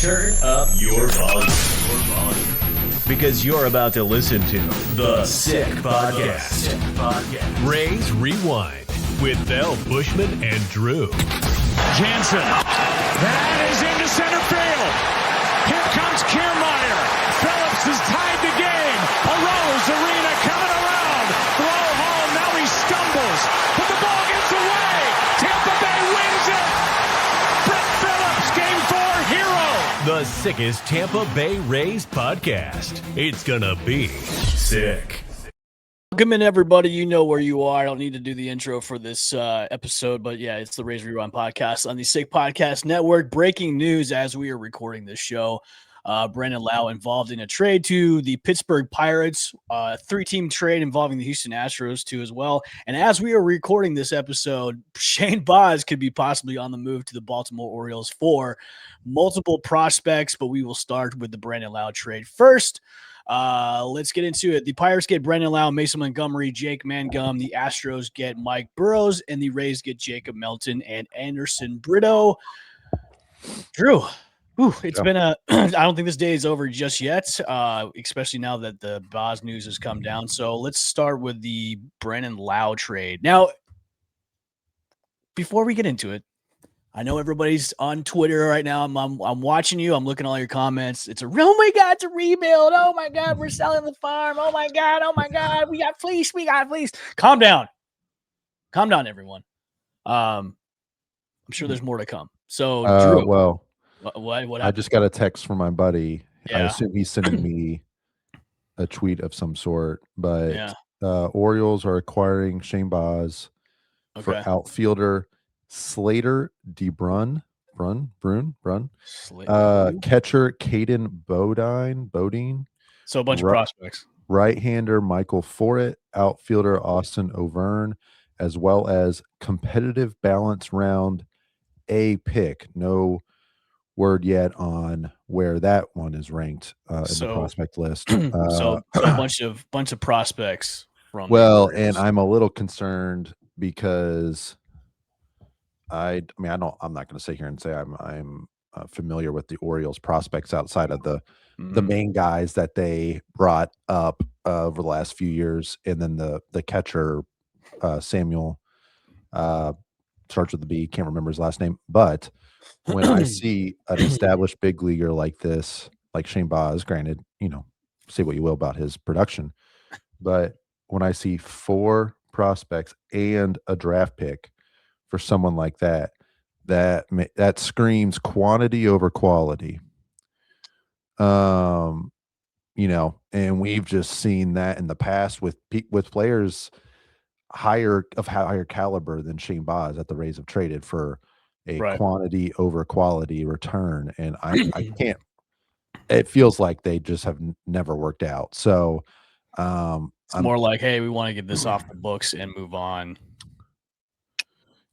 Turn up your volume. Because you're about to listen to The Sick Podcast. Rays Rewind with Bell, Bushman, and Drew. Jansen. That is into center field. Here comes Kiermaier. Phillips has tied the game. Arose Arena coming around. Throw home. Now he stumbles. But the ball gets away. Tampa Bay wins it. Brett Phillips, Game 4 hero. The sickest Tampa Bay Rays podcast. It's gonna be sick. Welcome in, everybody. You know where you are. I don't need to do the intro for this episode, but yeah, it's the Rays Rewind podcast on the Sick Podcast Network. Breaking news as we are recording this show. Brandon Lowe involved in a trade to the Pittsburgh Pirates, three-team trade involving the Houston Astros too as well. And as we are recording this episode, Shane Baz could be possibly on the move to the Baltimore Orioles for multiple prospects, but we will start with the Brandon Lowe trade first. Let's get into it. The Pirates get Brandon Lowe, Mason Montgomery, Jake Mangum. The Astros get Mike Burrows, and the Rays get Jacob Melton and Anderson Brito. Drew, it's been I don't think this day is over just yet, especially now that the Baz news has come down. So let's start with the Brandon Lowe trade. Now, before we get into it, I know everybody's on Twitter right now. I'm watching you. I'm looking at all your comments. It's oh my God, it's a rebuild. Oh my God, we're selling the farm. Oh my God, we got fleeced. Calm down, everyone. I'm sure there's more to come. So, Drew, what I just got a text from my buddy. Yeah. I assume he's sending me a tweet of some sort. But Orioles are acquiring Shane Baz for outfielder Slater DeBrun, catcher Caden Bodine. So a bunch of prospects. Right-hander Michael Forret, outfielder Austin Overn, as well as competitive balance round A pick. No word yet on where that one is ranked in the prospect list. So a bunch of prospects from. Well, and I'm a little concerned because I'm not going to sit here and say I'm familiar with the Orioles prospects outside of the main guys that they brought up over the last few years, and then the catcher Samuel starts with the B. Can't remember his last name, but when I see an established big leaguer like this, like Shane Baz, granted, say what you will about his production, but when I see 4 prospects and a draft pick for someone like that screams quantity over quality. And we've just seen that in the past with players higher caliber than Shane Baz that the Rays have traded for a quantity over quality return. And I can't, it feels like they just have never worked out. So it's more like, hey, we want to get this off the books and move on.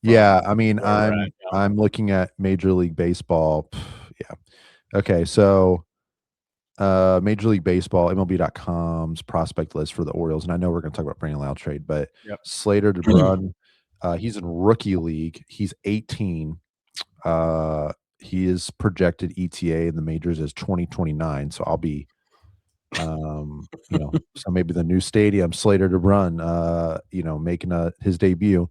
Yeah, I'm looking at Major League Baseball. Yeah. Okay, so Major League Baseball, MLB.com's prospect list for the Orioles, and I know we're going to talk about Brandon Lowe trade, but Slater DeBrun, he's in rookie league. He's 18. He is projected ETA in the majors as 2029, so I'll be so maybe the new stadium, Slater DeBrun, making his debut.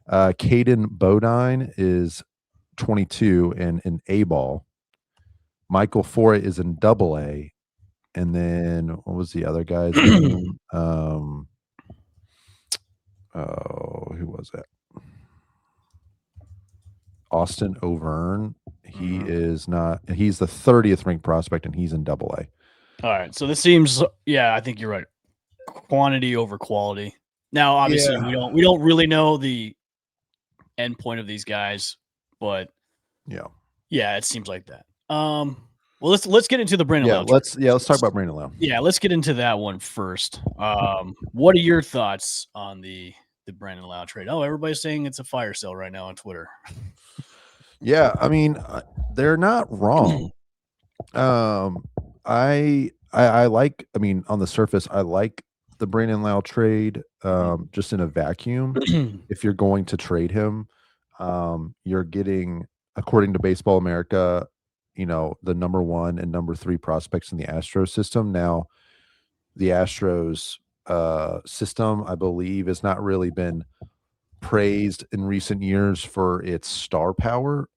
Caden Bodine is 22 and in A-ball. Michael Forret is in Double-A. And then what was the other guy's name? Who was that? Austin Overn. He's the 30th ranked prospect, and he's in Double-A. All right. So this seems, I think you're right. Quantity over quality. Now, obviously, we don't really know the end point of these guys, but it seems like that. Well, let's get into the Brandon Lowe. Let's talk about Brandon Lowe. Yeah, let's get into that one first. What are your thoughts on the Brandon Lowe trade? Oh, everybody's saying it's a fire sale right now on Twitter. Yeah, they're not wrong. I like. On the surface, I like the Brandon Lowe trade. Just in a vacuum, if you're going to trade him, you're getting, according to Baseball America, the number 1 and number 3 prospects in the Astros system. Now, the Astros system, I believe, has not really been praised in recent years for its star power.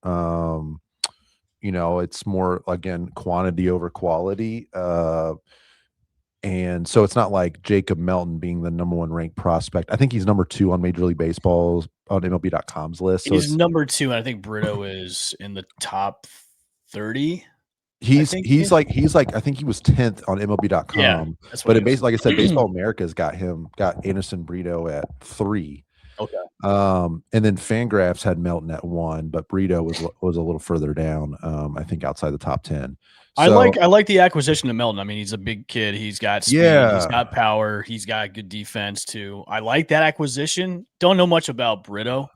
It's more, again, quantity over quality. And so it's not like Jacob Melton being the number 1 ranked prospect. I think he's number 2 on Major League Baseball's on MLB.com's list. So He's number 2, and I think Brito is in the top 30. He's like I think he was 10th on MLB.com. Yeah, but it basically, like I said, Baseball America's got Anderson Brito at 3. Okay. And then Fangraphs had Melton at 1, but Brito was a little further down. I think outside the top 10. So, I like the acquisition of Melton. I mean, he's a big kid. He's got speed. Yeah. He's got power. He's got good defense too. I like that acquisition. Don't know much about Brito.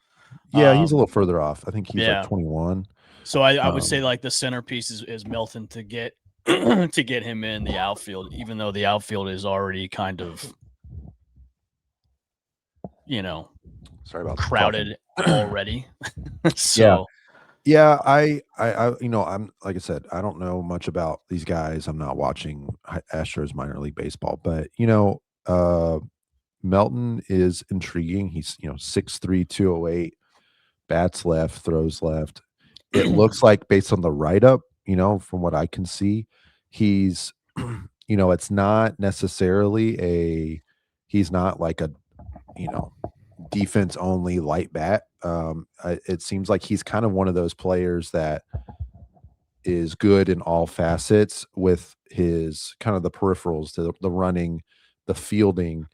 Yeah, he's a little further off. I think he's like 21. So I would say like the centerpiece is Melton to get to get him in the outfield, even though the outfield is already kind of sorry about crowded already. So yeah, I I'm like I said, I don't know much about these guys. I'm not watching Astros minor league baseball, but Melton is intriguing. He's 6'3", 208, bats left, throws left. It looks like, based on the write-up, from what I can see, he's it's not necessarily he's not like a defense only light bat. It seems like he's kind of one of those players that is good in all facets, with his kind of the peripherals, the running, the fielding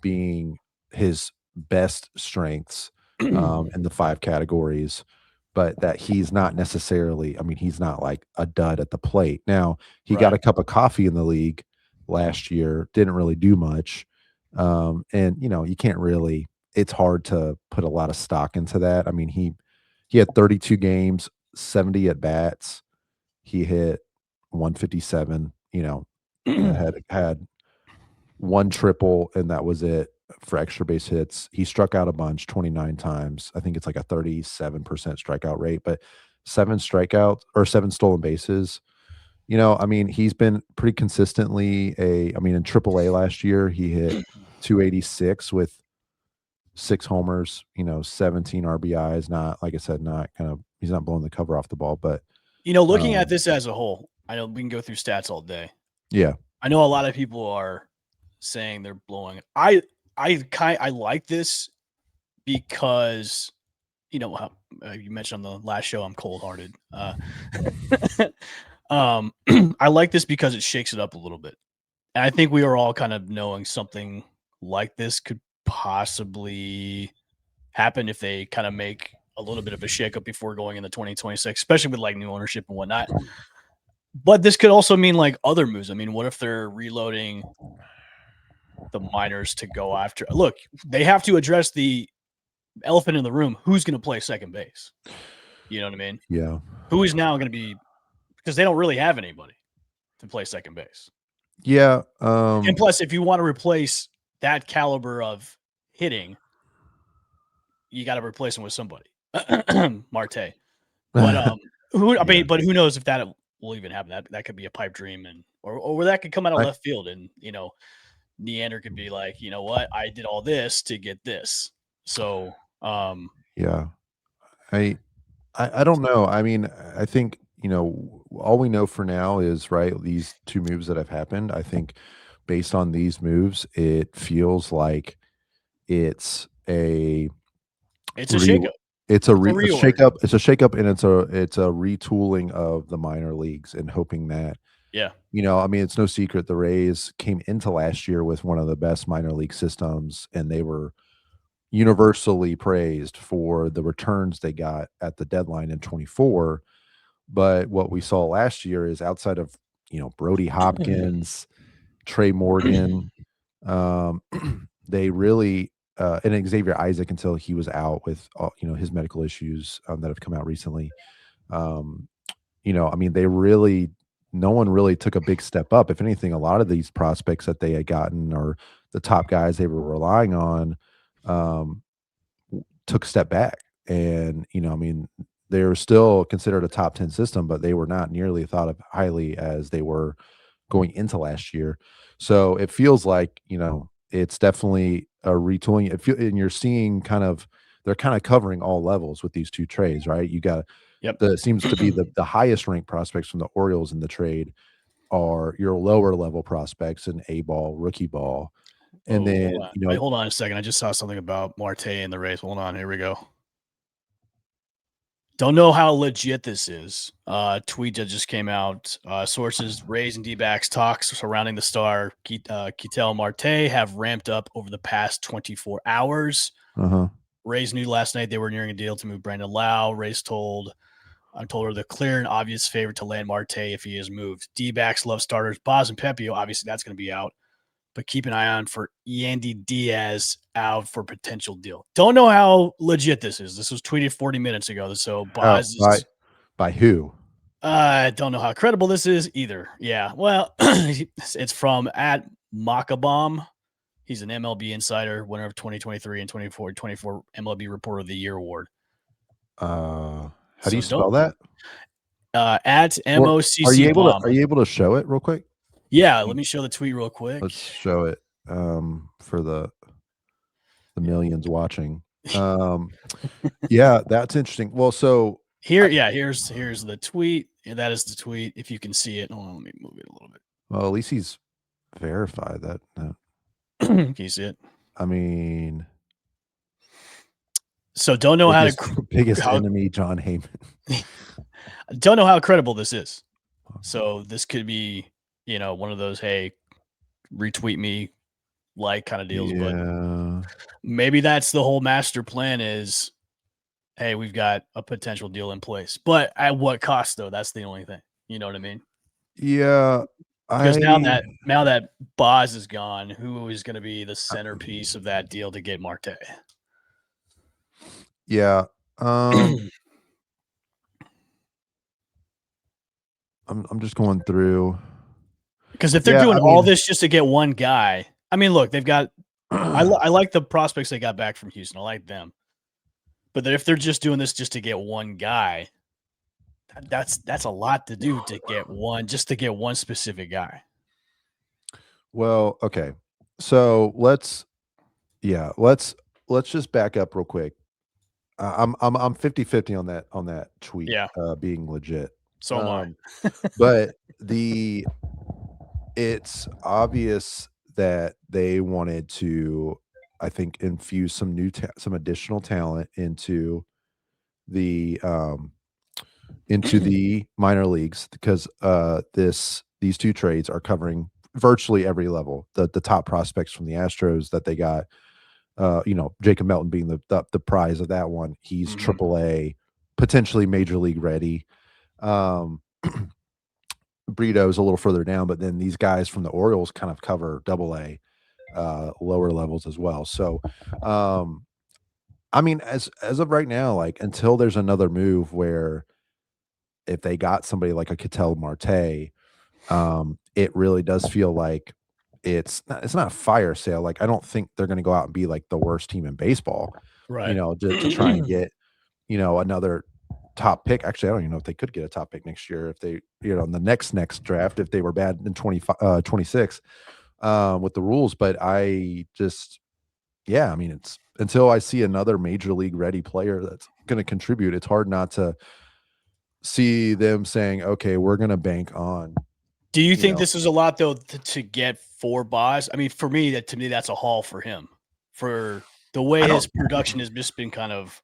being his best strengths in the 5 categories. But that he's not necessarily, he's not like a dud at the plate. Now, he got a cup of coffee in the league last year, didn't really do much. And you can't really, it's hard to put a lot of stock into that. I mean, he had 32 games, 70 at bats. He hit 157, had 1 triple, and that was it for extra base hits. He struck out a bunch, 29 times. I think it's like a 37% strikeout rate, but 7 strikeouts or 7 stolen bases. He's been pretty consistently in AAA last year, he hit 286 with 6 homers, 17 RBIs. Not, like I said, he's not blowing the cover off the ball, but looking at this as a whole, I know we can go through stats all day. Yeah. I know a lot of people are saying they're blowing. I like this because you mentioned on the last show I'm cold-hearted. I like this because it shakes it up a little bit. And I think we are all kind of knowing something like this could possibly happen if they kind of make a little bit of a shakeup before going into 2026, especially with like new ownership and whatnot. But this could also mean like other moves. I mean, what if they're reloading the minors to go after? Look, they have to address the elephant in the room. Who's going to play second base? You know what I mean? Yeah. Who is now going to be, because they don't really have anybody to play second base. Yeah. And plus, if you want to replace that caliber of hitting, you got to replace him with somebody. Marte. But but who knows if that will even happen? That could be a pipe dream, and or that could come out of left field, and Neander could be like, you know what, I did all this to get this. So yeah, I don't know. I mean, I think all we know for now is these 2 moves that have happened. I think based on these moves, it feels like it's a shakeup. It's a shakeup. It's a shakeup, and it's a retooling of the minor leagues, and hoping that it's no secret the Rays came into last year with one of the best minor league systems, and they were universally praised for the returns they got at the deadline in 24. But what we saw last year is, outside of Brody Hopkins, Trey Morgan, they really and Xavier Isaac, until he was out with his medical issues that have come out recently. They really, no one really took a big step up. If anything, a lot of these prospects that they had gotten, or the top guys they were relying on, took a step back. And they were still considered a top 10 system, but they were not nearly thought of highly as they were going into last year. So it feels like, it's definitely a retooling. And you're seeing they're kind of covering all levels with these two trades, right? You got it seems to be the highest ranked prospects from the Orioles in the trade are your lower level prospects in A-ball, rookie ball. And then, Wait, hold on a second. I just saw something about Marte and the Rays. Hold on. Here we go. Don't know how legit this is. Tweet that just came out. Sources, Rays and D-backs talks surrounding the star Ketel Marte have ramped up over the past 24 hours. Rays knew last night they were nearing a deal to move Brandon Lowe. Rays told her the clear and obvious favorite to land Marte if he is moved. D-backs love starters Boz and Pepio. Obviously, that's going to be out. But keep an eye on for Yandy Diaz out for potential deal. Don't know how legit this is. This was tweeted 40 minutes ago. So Boz by who? I don't know how credible this is either. Yeah. Well, it's from @Macabomb. He's an MLB insider, winner of 2023 and 24 MLB Reporter of the Year award. How do you spell that? @MOCC. Are you able to show it real quick? Yeah, let me show the tweet real quick. Let's show it for the millions watching. Yeah, that's interesting. Well, so here's the tweet. And that is the tweet. If you can see it, hold on, let me move it a little bit. Well, at least he's verified that. Can you see it? I mean, so don't know biggest enemy, John Heyman. Don't know how credible this is. So this could be, one of those, hey, retweet me, like kind of deals. But maybe that's the whole master plan is, hey, we've got a potential deal in place. But at what cost, though? That's the only thing. You know what I mean? Yeah. Because now that Boz is gone, who is going to be the centerpiece of that deal to get Marte? Yeah. I'm just going through. Because if they're doing all this just to get one guy, I mean, look, they've got I like the prospects they got back from Houston. I like them. But if they're just doing this just to get one guy, that's a lot to do to get one specific guy. Well, okay. So let's just back up real quick. I'm 50-50 on that tweet being legit. So am I. But it's obvious that they wanted to, I think, infuse some some additional talent into the minor leagues because these two trades are covering virtually every level. The top prospects from the Astros that they got, Jacob Melton being the prize of that one. He's AAA, potentially major league ready. Brito's a little further down, but then these guys from the Orioles kind of cover AA, lower levels as well. So, I mean, as of right now, like until there's another move where if they got somebody like a Ketel Marte, it really does feel like it's not a fire sale. Like I don't think they're going to go out and be like the worst team in baseball, right? To try and get another top pick. Actually, I don't even know if they could get a top pick next year if they, in the next draft, if they were bad in 26 with the rules. But I mean, it's until I see another major league ready player that's going to contribute, it's hard not to see them saying, okay, we're going to bank on. Do you think this is a lot though to get for Boz? I mean, for me, that's a haul for him for the way his production has just been kind of.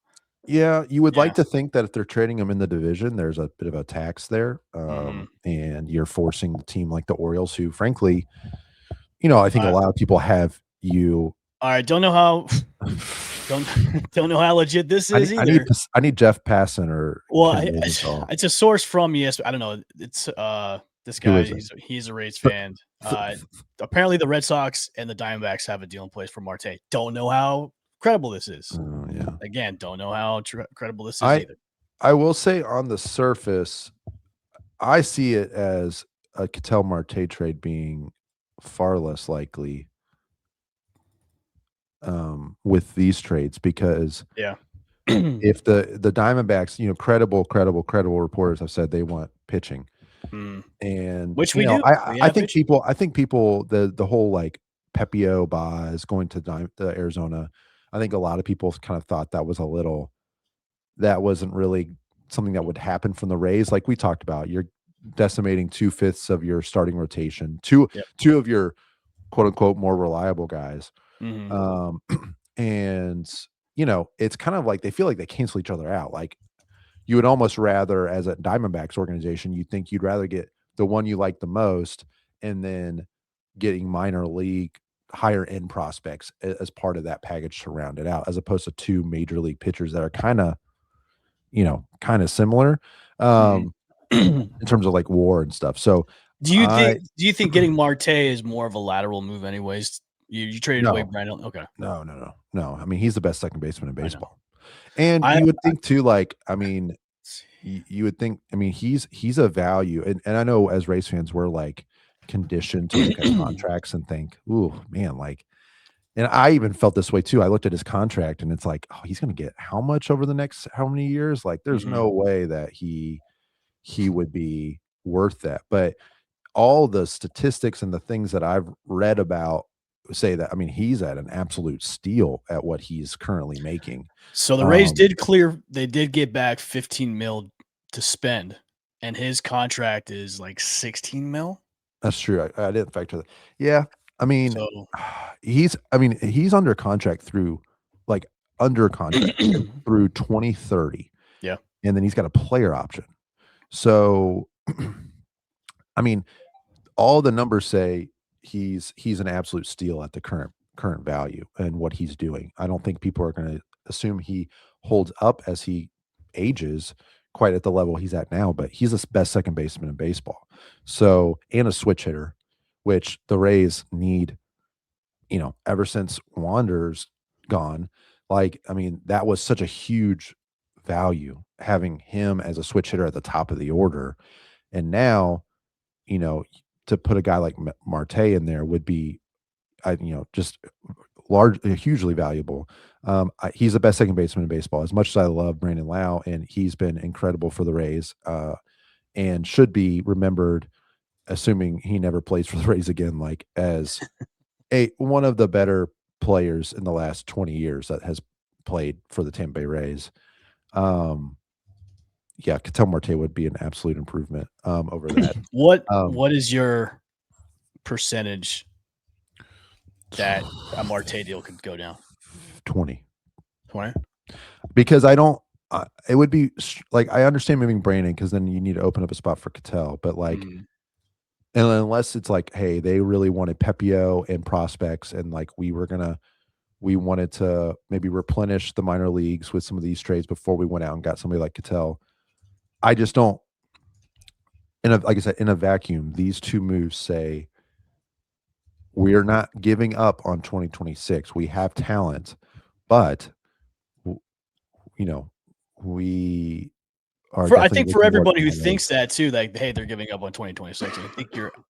Yeah, you would like to think that if they're trading him in the division, there's a bit of a tax there, and you're forcing the team like the Orioles, who, frankly, I think a lot of people have you. All right, don't know how legit this is either. I need Jeff Passan or. Well, it's a source from ESPN. I don't know. It's this guy. He's a Rays fan. Apparently, the Red Sox and the Diamondbacks have a deal in place for Marte. Don't know how credible this is. Again, don't know how credible this is either. I will say on the surface, I see it as a Ketel Marte trade being far less likely with these trades because if the Diamondbacks, credible reporters have said they want pitching, and which we do. I think people, the whole like Pepio Baz going to Arizona, I think a lot of people kind of thought that wasn't really something that would happen from the Rays. Like we talked about, you're decimating 2/5 of your starting rotation, two of your quote unquote more reliable guys. And it's kind of like they feel like they cancel each other out. Like you would almost rather, as a Diamondbacks organization, you'd rather get the one you like the most and then getting minor league higher end prospects as part of that package to round it out, as opposed to two major league pitchers that are kind of similar in terms of like WAR and stuff. So do you think getting Marte is more of a lateral move anyways? You traded away Brandon. Okay. No. I mean, he's the best second baseman in baseball. And you would think too, like, I mean, you would think, I mean, he's a value. And I know as Rays fans, we're like conditioned to look at contracts and think, ooh, man, like, and I even felt this way too. I looked at his contract and it's like, oh, he's going to get how much over the next, how many years? Like, there's no way that he would be worth that. But all the statistics and the things that I've read about say that, I mean, he's at an absolute steal at what he's currently making. So the Rays did get back 15 mil to spend, and his contract is like 16 mil. That's true. I didn't factor that. Yeah. I mean, he's under contract through 2030. Yeah. And then he's got a player option. So, I mean, all the numbers say he's an absolute steal at the current value and what he's doing. I don't think people are going to assume he holds up as he ages quite at the level he's at now, but he's the best second baseman in baseball. So, and a switch hitter, which the Rays need, ever since Wander's gone. Like, I mean, that was such a huge value having him as a switch hitter at the top of the order. And now, to put a guy like Marte in there would be, just hugely valuable. He's the best second baseman in baseball. As much as I love Brandon Lowe, and he's been incredible for the Rays, and should be remembered, assuming he never plays for the Rays again, like as one of the better players in the last 20 years that has played for the Tampa Bay Rays. Yeah, Ketel Marte would be an absolute improvement over that. What is your percentage that a Marte deal could go down? 20. Because I don't. It would be like, I understand moving Brandon because then you need to open up a spot for Ketel, but like, and unless it's like, hey, they really wanted Pepio and prospects, and like we wanted to maybe replenish the minor leagues with some of these trades before we went out and got somebody like Ketel. I just don't. Like I said, in a vacuum, these two moves say we're not giving up on 2026. We have talent, but we are. I think for everybody who thinks that too, like, hey, they're giving up on 2026. I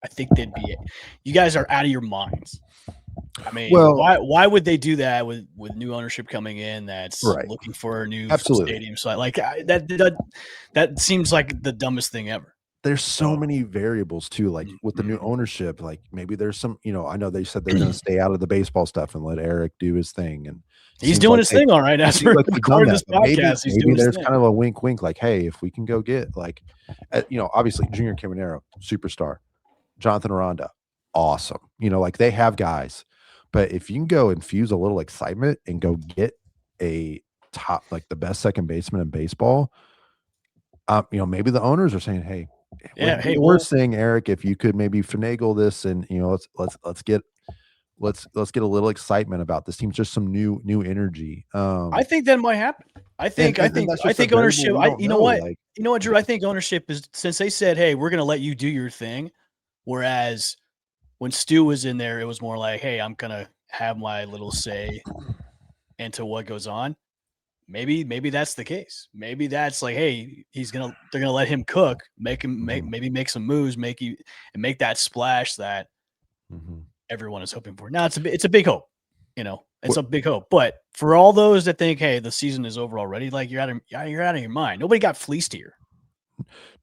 think they'd be. You guys are out of your minds. I mean, why would they do that with new ownership coming in that's looking for a new stadium site? Like that seems like the dumbest thing ever. There's so many variables too, like with the new ownership, like maybe there's some, I know they said they're going to stay out of the baseball stuff and let Eric do his thing. And he's doing his thing all right. As we're recording this podcast, maybe there's kind of a wink, like, hey, if we can go get like, obviously Junior Caminero, superstar, Jonathan Aranda, awesome. Like they have guys, but if you can go infuse a little excitement and go get a top, like the best second baseman in baseball, maybe the owners are saying, hey, we're saying, Eric, if you could maybe finagle this and let's get a little excitement about this team, just some new energy. I think that might happen. I think ownership. You know what, Drew? I think ownership is, since they said, hey, we're going to let you do your thing, whereas when Stu was in there, it was more like, hey, I'm going to have my little say into what goes on. Maybe that's the case. Maybe that's like, hey, they're gonna let him cook, maybe make some moves, make that splash that everyone is hoping for. Now it's a big hope. it's a big hope. But for all those that think, hey, the season is over already, like you're out of your mind. Nobody got fleeced here.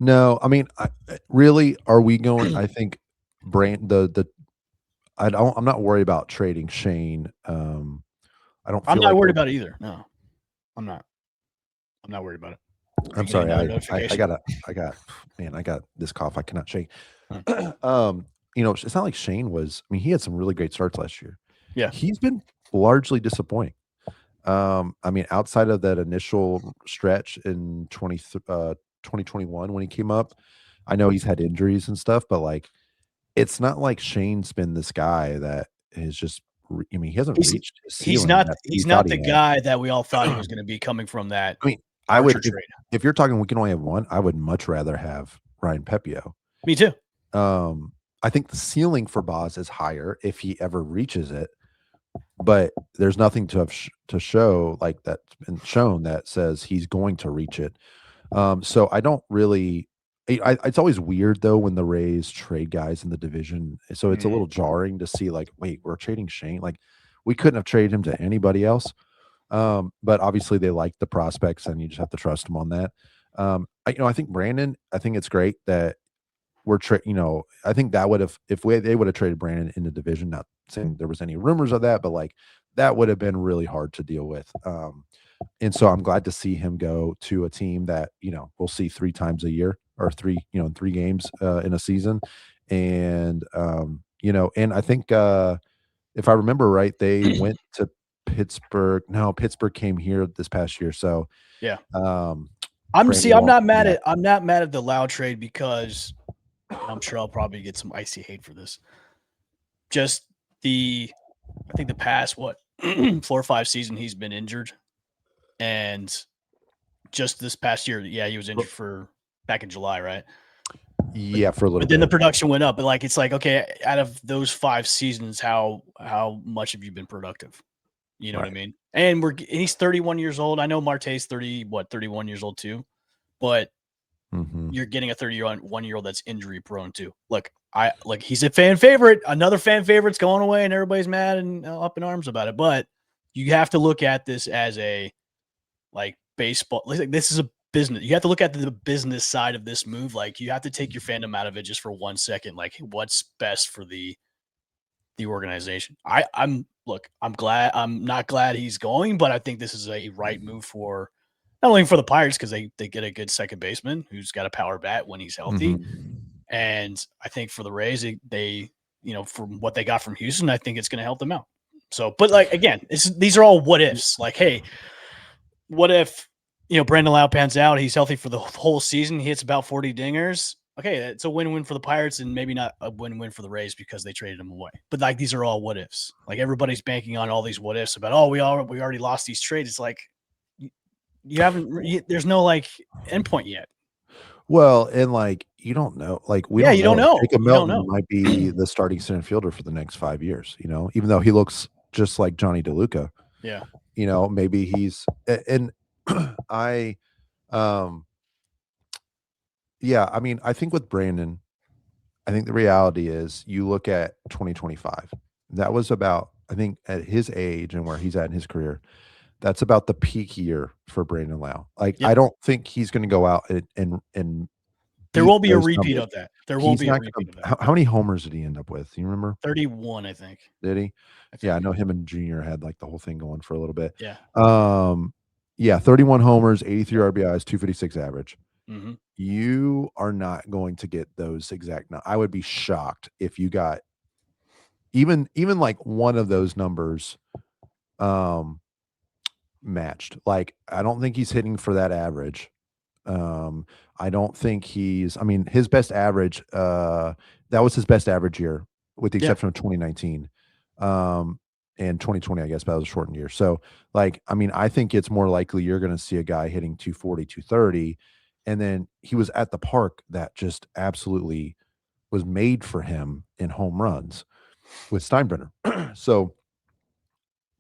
No, I mean, really, are we going? I think I'm not worried about trading Shane. I don't. I'm feel not like worried about it either. No, I'm not. I'm not worried about it. I'm sorry. I got this cough I cannot shake. It's not like Shane was. I mean, he had some really great starts last year. Yeah, he's been largely disappointing. I mean, outside of that initial stretch in 2021 when he came up, I know he's had injuries and stuff, but like, it's not like Shane's been this guy that is just. I mean, he hasn't reached his ceiling. He's not the guy that we all thought he was going to be coming from that. I mean, I would if you're talking we can only have one, I would much rather have Ryan Pepio. Me too. I think the ceiling for Boz is higher if he ever reaches it, but there's nothing to show like that's been shown that says he's going to reach it. So I don't really. It's always weird though when the Rays trade guys in the division. So it's a little jarring to see like, wait, we're trading Shane. Like we couldn't have traded him to anybody else. But obviously they like the prospects and you just have to trust them on that. I think Brandon, I think it's great that we're I think that would have, they would have traded Brandon in the division, not saying there was any rumors of that, but like that would have been really hard to deal with. And so I'm glad to see him go to a team that, we'll see 3 times a year or 3 games in a season. And, and I think if I remember right, they went to Pittsburgh. No, Pittsburgh came here this past year. So yeah, I'm not mad at the Lowe trade because I'm sure I'll probably get some icy hate for this. Just I think the past 4 or 5 seasons he's been injured, and just this past year, yeah, he was injured for back in July, right? Yeah, for a little bit. But then the production went up. But like, it's like, okay, out of those 5 seasons, how much have you been productive? You know what I mean? And he's 31 years old. I know Marte's 31 years old too, but you're getting a 31-year-old that's injury prone too. Look, he's a fan favorite. Another fan favorite's going away, and everybody's mad and up in arms about it. But you have to look at this as a baseball. This is a business. You have to look at the business side of this move. Like you have to take your fandom out of it just for 1 second. Like what's best for the organization. I'm glad. I'm not glad he's going, but I think this is a right move for not only for the Pirates because they get a good second baseman who's got a power bat when he's healthy, and I think for the Rays they from what they got from Houston, I think it's going to help them out. So, but like again, these are all what ifs. Like, hey, what if Brandon Lowe pans out, he's healthy for the whole season, he hits about 40 dingers. Okay, it's a win-win for the Pirates and maybe not a win-win for the Rays because they traded him away. But like these are all what ifs. Like everybody's banking on all these what ifs about we already lost these trades. It's like you haven't. There's no endpoint yet. Well, and you don't know. You don't know. Jacob Melton might be the starting center fielder for the next 5 years. Even though he looks just like Johnny DeLuca. Yeah. Maybe he's and yeah, I mean, I think with Brandon, I think the reality is you look at 2025. That was about, I think at his age and where he's at in his career, that's about the peak year for Brandon Lowe. I don't think he's going to go out and there won't be a repeat of that. There won't be a repeat of that. How many homers did he end up with? Do you remember? 31, I think. Did he? Yeah, I know him and Junior had the whole thing going for a little bit. Yeah. Yeah, 31 homers, 83 RBIs, 256 average. Mm-hmm. You are not going to get those exact. I would be shocked if you got even one of those numbers matched. I don't think he's hitting for that average. I don't think his best average, that was his best average year with the exception of 2019. And 2020, I guess, but that was a shortened year. So I think it's more likely you're going to see a guy hitting 240, 230. And then he was at the park that just absolutely was made for him in home runs with Steinbrenner. So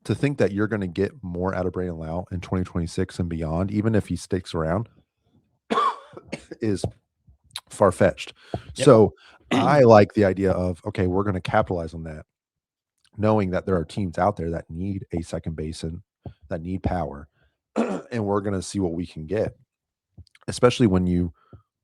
to think that you're going to get more out of Brandon Lowe in 2026 and beyond, even if he sticks around, is far-fetched. Yep. So I like the idea of, okay, we're going to capitalize on that. knowing that there are teams out there that need a second baseman, that need power, and we're going to see what we can get, especially when you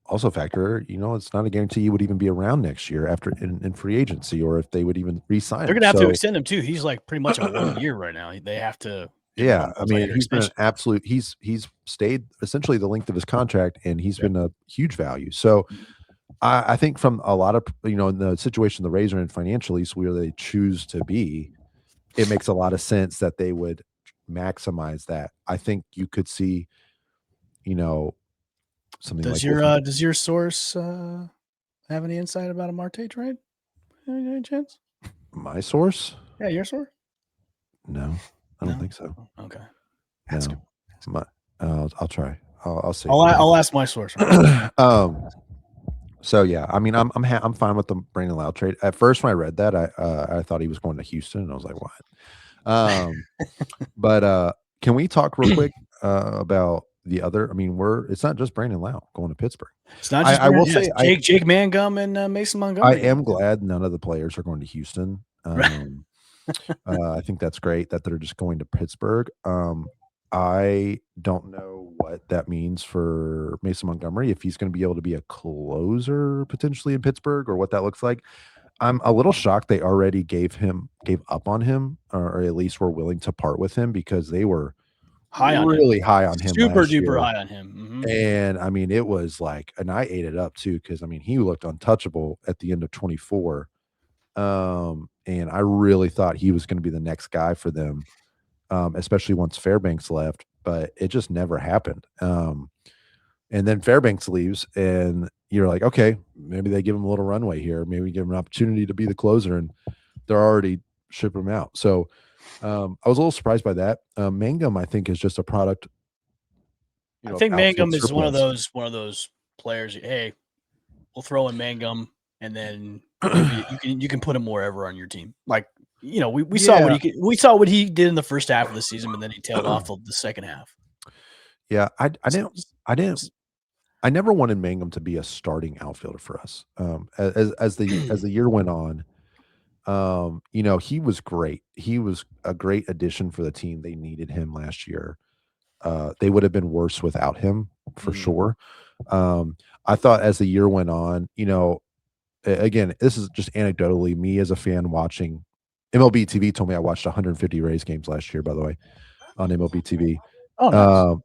also factor, it's not a guarantee he would even be around next year after in free agency, or if they would even re-sign him. They're going to have to extend him too. He's like pretty much a 1 year right now. They have to give him a I mean, multi-year he's been an extension. absolute. He's stayed essentially the length of his contract, and he's been a huge value. So, I think from a lot of in the situation the Rays are in financially, so where they choose to be, it makes a lot of sense that they would maximize that. I think you could see, something Does like does your source have any insight about a Marte trade? Any chance? my source. Yeah, your source. No, I don't think so. Okay. Ask him. I'll try. I'll see. I'll ask my source. So yeah, I mean, I'm fine with the Brandon Lowe trade. At first, when I read that, I thought he was going to Houston, and I was like, what? But can we talk real quick about the other? I mean, it's not just Brandon Lowe going to Pittsburgh. It's not just I will say Jake Mangum and Mason Montgomery. I am glad none of the players are going to Houston. I think that's great that they're just going to Pittsburgh. I don't know what that means for Mason Montgomery, if he's going to be able to be a closer potentially in Pittsburgh, or what that looks like. I'm a little shocked they already gave up on him, or at least were willing to part with him, because they were high on him, super duper high on him. Mm-hmm. And I mean, it was like, and I ate it up too, because I mean, he looked untouchable at the end of 24. And I really thought he was going to be the next guy for them, especially once Fairbanks left, but it just never happened. And then Fairbanks leaves, and you're like, okay, maybe they give him a little runway here. Maybe give him an opportunity to be the closer, and they're already shipping him out. So I was a little surprised by that. Mangum, I think, is just a product. I think Mangum is one of those players. Hey, we'll throw in Mangum, and then you can put him wherever on your team. Like, we saw what he did in the first half of the season, and then he tailed off the second half. Yeah, I never wanted Mangum to be a starting outfielder for us. As the year went on, he was great. He was a great addition for the team. They needed him last year. They would have been worse without him for sure. I thought as the year went on, again, this is just anecdotally me as a fan watching. MLB TV told me I watched 150 Rays games last year, by the way, on MLB TV. Oh, nice.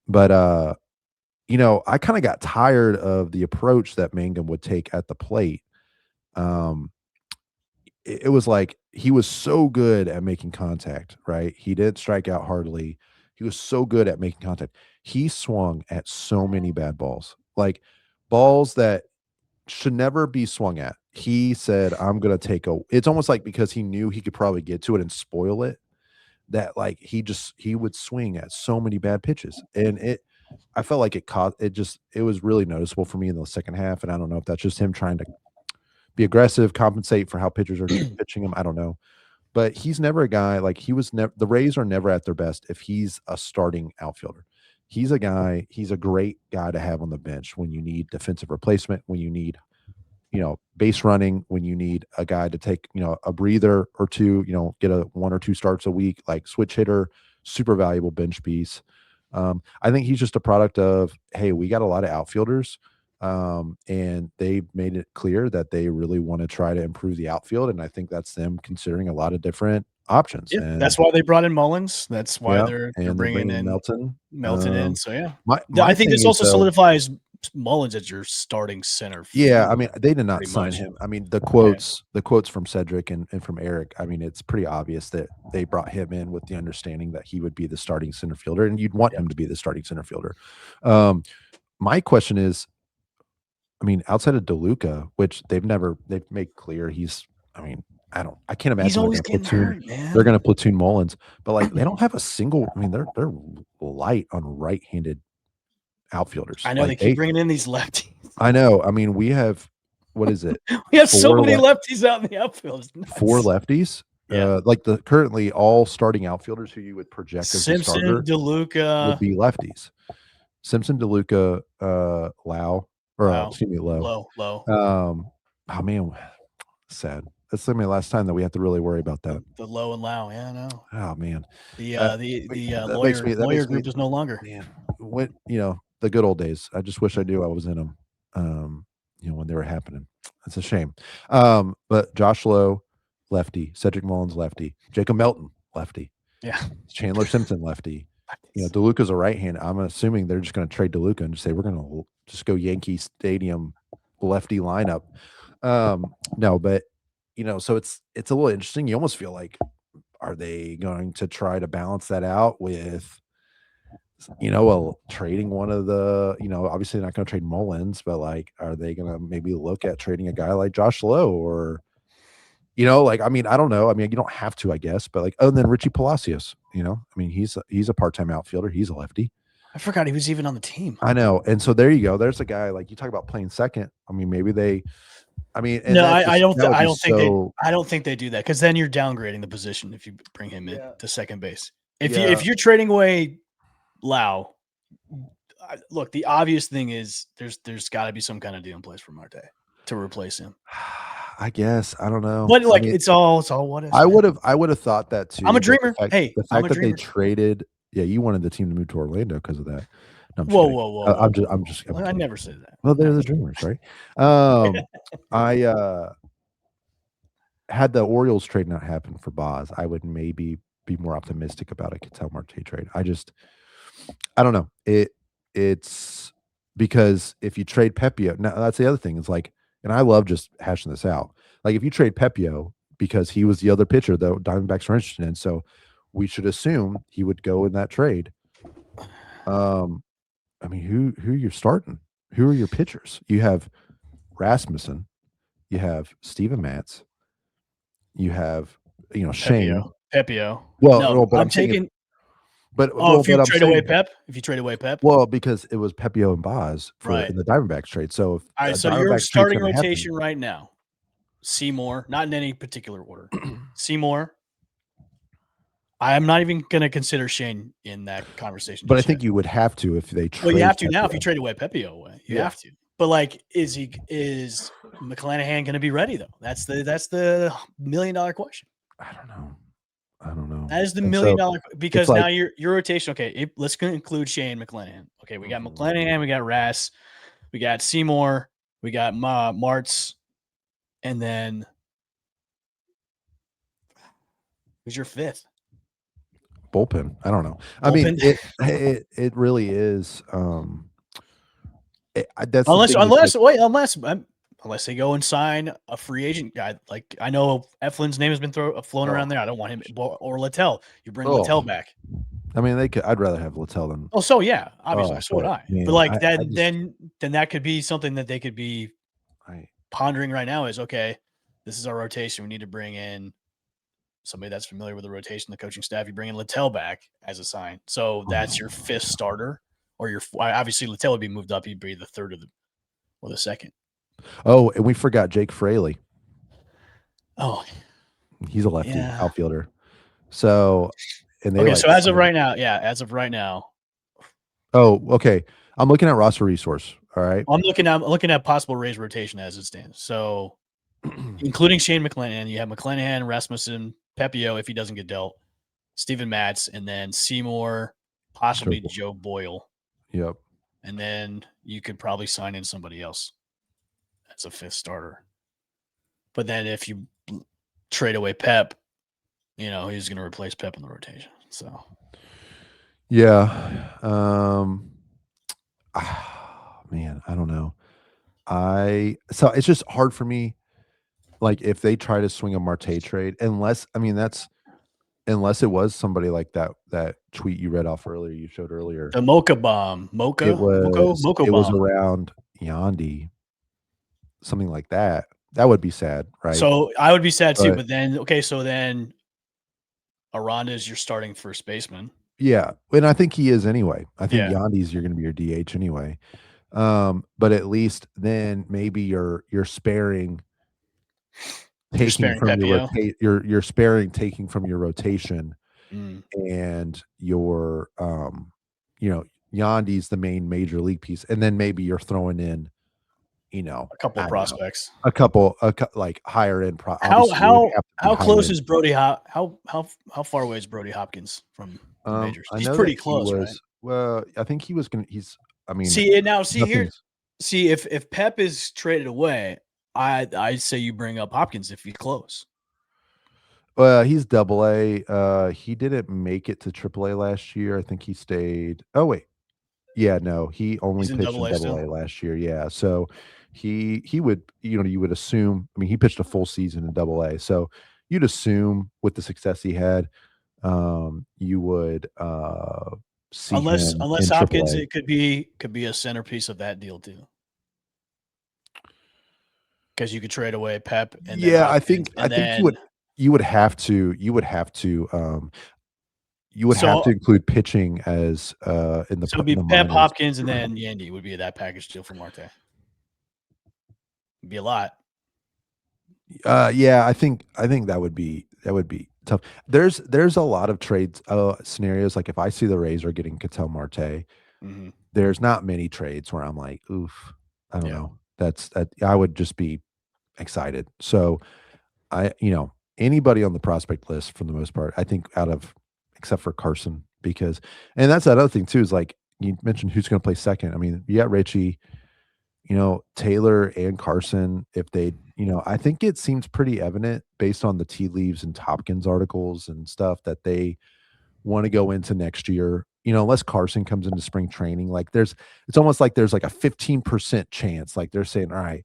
But I kind of got tired of the approach that Mangum would take at the plate. It was like he was so good at making contact, right? He did strike out hardly. He was so good at making contact. He swung at so many bad balls, like balls that should never be swung at. He said, I'm going to take it's almost like because he knew he could probably get to it and spoil it, that like he would swing at so many bad pitches. And I felt like it was really noticeable for me in the second half. And I don't know if that's just him trying to be aggressive, compensate for how pitchers are pitching him. I don't know. But he's never a guy like the Rays are never at their best if he's a starting outfielder. He's a great guy to have on the bench when you need defensive replacement, when you need, base running, when you need a guy to take, a breather or two, get a 1 or 2 starts a week, like switch hitter, super valuable bench piece. I think he's just a product of, hey, we got a lot of outfielders, and they made it clear that they really want to try to improve the outfield. And I think that's them considering a lot of different options. Yeah, and that's why they brought in Mullins. That's why they're bringing in Melton in. So yeah, my I think this also solidifies Mullins as your starting center. Yeah, I mean, they did not sign him. I mean, the quotes from Cedric and from Eric, I mean, it's pretty obvious that they brought him in with the understanding that he would be the starting center fielder, and you'd want him to be the starting center fielder. My question is, I mean, outside of DeLuca, which they've made clear I can't imagine they're going to platoon Mullins, but like they don't have a single. I mean, they're light on right-handed outfielders. I know, like, they keep bringing in these lefties. I know. I mean, we have, what is it? We have so many lefties out in the outfield. 4 lefties. Yeah. Like currently all starting outfielders who you would project as a starter DeLuca would be lefties. Simpson, DeLuca, Lowe. Lowe. Oh man, sad. That's the last time that we have to really worry about that. The Lowe and Lau, yeah, I know. Oh man, The that lawyer makes me group is no longer. Man, when the good old days. I just wish I knew I was in them. When they were happening. It's a shame. But Josh Lowe, lefty. Cedric Mullins, lefty. Jacob Melton, lefty. Yeah. Chandler Simpson, lefty. DeLuca's a right hand. I'm assuming they're just going to trade DeLuca and just say we're going to just go Yankee Stadium lefty lineup. No, but so it's a little interesting. You almost feel like, are they going to try to balance that out with trading one of the, obviously not going to trade Mullins, but like, are they going to maybe look at trading a guy like Josh Lowe or, I don't know. I mean, you don't have to, I guess, but like, other than Richie Palacios, he's a part-time outfielder. He's a lefty. I forgot he was even on the team. I know. And so there you go. There's a guy, like you talk about playing second. I mean, maybe I don't think they do that, because then you're downgrading the position if you bring him in to second base. If you're trading away Lau, look, the obvious thing is there's got to be some kind of deal in place for Marte to replace him. I guess, I don't know, but it's all what if. I would have thought that too. I'm a dreamer. The fact that they traded, you wanted the team to move to Orlando because of that. No, whoa! I'm just. I never said that. Well, they're the Dreamers, right? I had the Orioles trade not happen for Boz, I would maybe be more optimistic about a Ketel Marte trade. I don't know. It's because if you trade Pepio, now that's the other thing. It's like, and I love just hashing this out. Like, if you trade Pepio because he was the other pitcher the Diamondbacks were interested in, so we should assume he would go in that trade. I mean, who you're starting? Who are your pitchers? You have Rasmussen, you have Steven Matz, you have Shane Pepio. Well, no, no, but I'm taking. If you trade away Pep, well, because it was Pepio and Boz in the Diamondbacks trade. So, all right, so you're starting rotation right now. Seymour, not in any particular order. Seymour. I am not even going to consider Shane in that conversation. But I think you would have to if they trade. Well, you have to now if you trade away Pepio away. You have to. But like, is McClanahan going to be ready though? That's the $1 million question. I don't know. That is the $1 million, because now your rotation. Okay, let's include Shane McClanahan. Okay, we got McClanahan, we got Rass, we got Seymour, we got Martz, and then who's your fifth? Bullpen. I don't know. I mean, it really is. That's unless they go and sign a free agent guy. Like, I know Eflin's name has been flown around there. I don't want him, or Littell. You bring Littell back. I mean, I'd rather have Littell than. Oh, so yeah, obviously, so would I. Man, but like then that could be something that they could be pondering right now. Is okay. This is our rotation. We need to bring in somebody that's familiar with the rotation, the coaching staff. You bring in Littell back as a sign. So that's your fifth starter, or obviously Littell would be moved up. He'd be the third or the second. Oh, and we forgot Jake Fraley. Oh, he's a lefty outfielder. So, so as of right now. Oh, okay. I'm looking at roster resource. All right. I'm looking at possible Rays rotation as it stands. So, including Shane McClanahan, you have McClanahan, Rasmussen, Pepio if he doesn't get dealt, Steven Matz, and then Seymour, possibly Joe Boyle. Yep. And then you could probably sign in somebody else as a fifth starter. But then if you trade away Pep, he's going to replace Pep in the rotation. So, yeah. Man, I don't know. So it's just hard for me. Like, if they try to swing a Marte trade, unless it was somebody like that tweet you read off earlier, you showed earlier. The Mocha bomb. It was around Yandy. Something like that. That would be sad, right? So I would be sad too, but then Aranda is your starting first baseman. Yeah. And I think he is anyway. I think Yandy's you're gonna be your DH anyway. But at least then maybe you're sparing taking from your taking from your rotation, and your Yandy's the main major league piece, and then maybe you're throwing in a couple of prospects, like higher end. How close is Brody? How far away is Brody Hopkins from the majors? He's pretty close, right? Well, I think he was going to, See, if Pep is traded away, I say you bring up Hopkins if he's close. Well, he's AA. He didn't make it to AAA last year. I think he stayed. Oh wait, yeah, no, he only pitched in AA last year. Yeah, so he would, you would assume. I mean, he pitched a full season in AA, so you'd assume with the success he had, you would see unless in Hopkins, AAA. it could be a centerpiece of that deal too. Because you could trade away Pep, and yeah, Hopkins, I think you would have to include pitching as in the. So it'd be Pep, minors. Hopkins, and then Yandy would be that package deal for Marte. It'd be a lot. Yeah, I think that would be tough. There's a lot of trades scenarios. Like if I see the Rays are getting Ketel Marte, there's not many trades where I'm like, oof, I don't know. I would just be excited. So anybody on the prospect list for the most part, I think except for Carson, and that's that other thing too, is like you mentioned who's going to play second. I mean, you got Richie, Taylor and Carson. If they, I think it seems pretty evident based on the tea leaves and Hopkins articles and stuff that they want to go into next year, unless Carson comes into spring training. Like it's almost like there's like a 15% chance. Like they're saying, all right,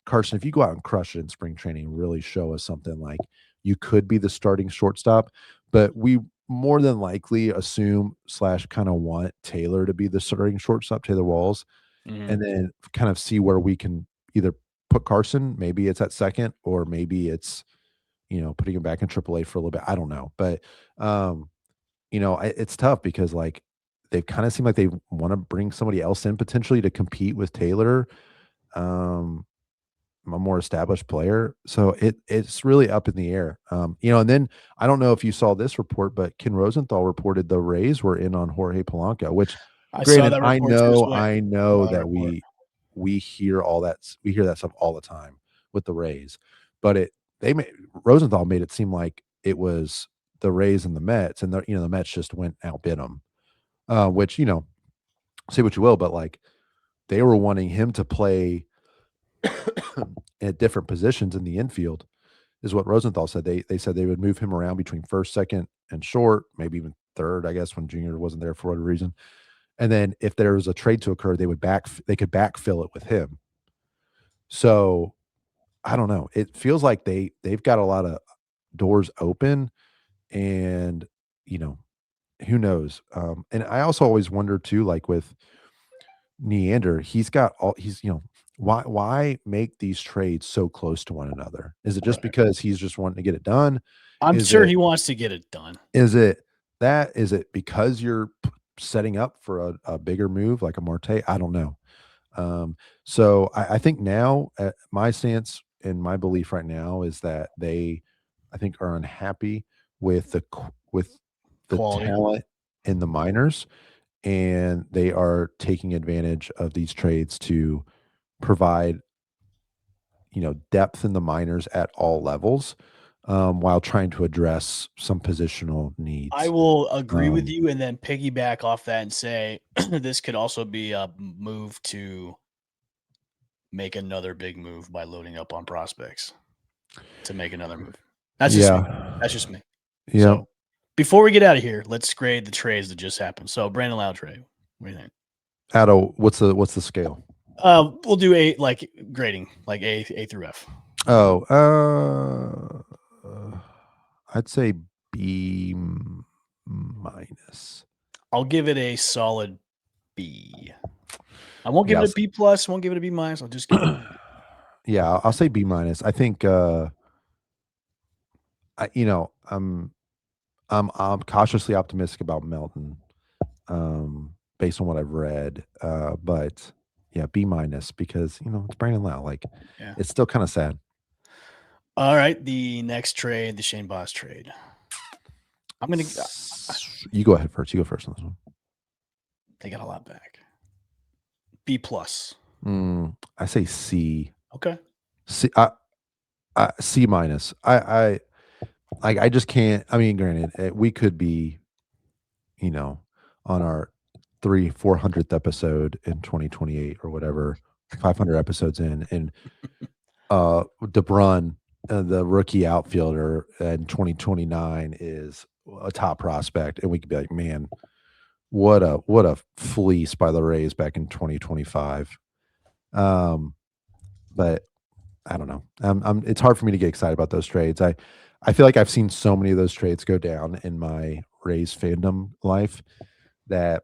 Carson, if you go out and crush it in spring training, really show us something, like you could be the starting shortstop. But we more than likely assume / kind of want Taylor to be the starting shortstop, Taylor Walls, and then kind of see where we can either put Carson. Maybe it's at second, or maybe it's, putting him back in AAA for a little bit. I don't know. But, it's tough because like they kind of seem like they want to bring somebody else in potentially to compete with Taylor. A more established player. So it's really up in the air. And then I don't know if you saw this report, but Ken Rosenthal reported the Rays were in on Jorge Polanco, which I know that we hear all that. We hear that stuff all the time with the Rays, but Rosenthal made it seem like it was the Rays and the Mets, and the Mets just went outbid them, which, say what you will, but like they were wanting him to play at different positions in the infield, is what Rosenthal said. They said they would move him around between first, second, and short, maybe even third, I guess, when Junior wasn't there for whatever reason. And then if there was a trade to occur, they could backfill it with him. So I don't know. It feels like they've got a lot of doors open, and who knows. And I also always wonder too, like with Neander, why make these trades so close to one another? Is it just because he's just wanting to get it done? I'm sure he wants to get it done. Is it because you're setting up for a bigger move like a Marte? I don't know. So I think now, my stance and my belief right now is that they, I think, are unhappy with the quality, talent in the minors, and they are taking advantage of these trades to provide, depth in the minors at all levels, while trying to address some positional needs. I will agree with you, and then piggyback off that and say this could also be a move to make another big move by loading up on prospects to make another move. That's just me. Yeah. So before we get out of here, let's grade the trades that just happened. So Brandon Lowe trade. What do you think? What's the scale? We'll do grading, like A through F. I'd say B minus. I'll give it a solid B. I won't give it a B plus. Won't give it a B minus. I'll just give it. Yeah, I'll say B minus. I think I'm cautiously optimistic about Melton, based on what I've read. But yeah, B minus, because it's Brandon Lowe. Like, it's still kind of sad. All right, the next trade, the Shane Boss trade. You go ahead first. You go first on this one. They got a lot back. B plus. I say C. Okay. C minus. I just can't. I mean, granted, we could be, on our 400th episode in 2028 or whatever, 500 episodes in, and DeBrun, the rookie outfielder in 2029, is a top prospect, and we could be like, man, what a fleece by the Rays back in 2025. But I don't know. It's hard for me to get excited about those trades. I feel like I've seen so many of those trades go down in my Rays fandom life that,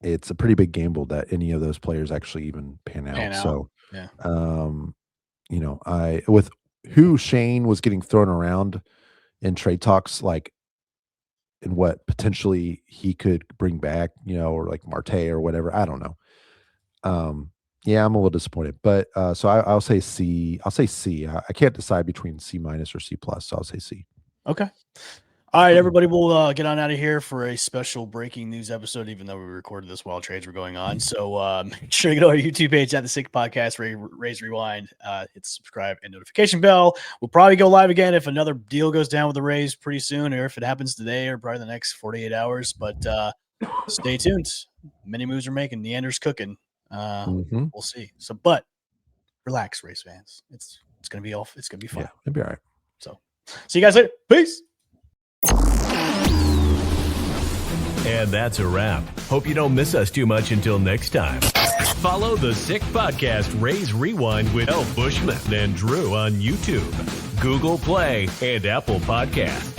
it's a pretty big gamble that any of those players actually even pan out. So, yeah. With who Shane was getting thrown around in trade talks, like, and what potentially he could bring back, or like Marte or whatever. I don't know. Yeah, I'm a little disappointed, but so I'll say C. I'll say C. I can't decide between C minus or C plus, so I'll say C. Okay. All right, everybody, we'll get on out of here for a special breaking news episode, even though we recorded this while trades were going on. So make sure you go to our YouTube page at the Sick Podcast, Rays Rewind, hit the subscribe and notification bell. We'll probably go live again if another deal goes down with the Rays pretty soon, or if it happens today or probably the next 48 hours. But stay tuned. Many moves are making. Neander's cooking. We'll see. So, but relax, Rays fans. It's gonna be fun. Yeah, it'll be all right. So, see you guys later. Peace. And that's a wrap. Hope you don't miss us too much until next time. Follow the Sick Podcast Rays Rewind with Bushman and Drew on YouTube, Google Play, and Apple Podcasts.